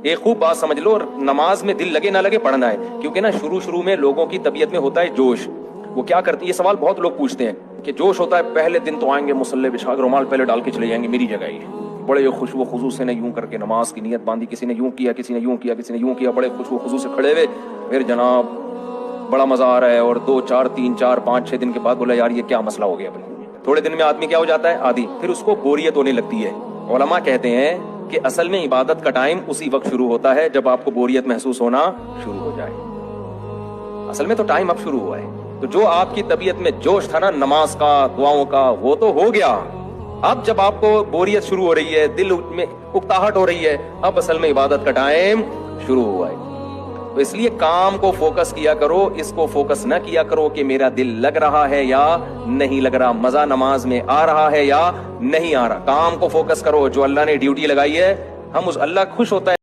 ایک خوب بات سمجھ لو, نماز میں دل لگے نہ لگے پڑھنا ہے, کیونکہ نا شروع میں لوگوں کی طبیعت میں ہوتا ہے جوش. وہ کیا کرتی ہے, یہ سوال بہت لوگ پوچھتے ہیں کہ جوش ہوتا ہے پہلے دن تو آئیں گے مصلی بچھا کے رومال پہلے ڈال کے چلے جائیں گے میری جگہ ہی, بڑے خوشبو خضوع سے نے یوں کر کے نماز کی نیت باندھی, کسی نے یوں کیا, کسی نے یوں کیا, کسی نے یوں کیا, بڑے خوشبو خضوع سے کھڑے ہوئے, پھر جناب بڑا مزہ آ رہا ہے, اور 2 4 3 4 5 6 دن کے بعد بولا یار یہ کیا مسئلہ ہو گیا بھائی. تھوڑے دن میں آدمی کیا ہو جاتا ہے, عادی, پھر اس کو بوریت ہونے لگتی ہے. علماء کہتے ہیں کہ اصل میں عبادت کا ٹائم اسی وقت شروع ہوتا ہے جب آپ کو بوریت محسوس ہونا شروع ہو جائے. اصل میں تو ٹائم اب شروع ہوا ہے. تو جو آپ کی طبیعت میں جوش تھا نا نماز کا, دعاؤں کا, وہ تو ہو گیا. اب جب آپ کو بوریت شروع ہو رہی ہے, دل میں اکتاہٹ ہو رہی ہے, اب اصل میں عبادت کا ٹائم شروع ہوا ہے. تو اس لیے کام کو فوکس کیا کرو, اس کو فوکس نہ کیا کرو کہ میرا دل لگ رہا ہے یا نہیں لگ رہا, مزہ نماز میں آ رہا ہے یا نہیں آ رہا. کام کو فوکس کرو, جو اللہ نے ڈیوٹی لگائی ہے, ہم اس اللہ خوش ہوتا ہے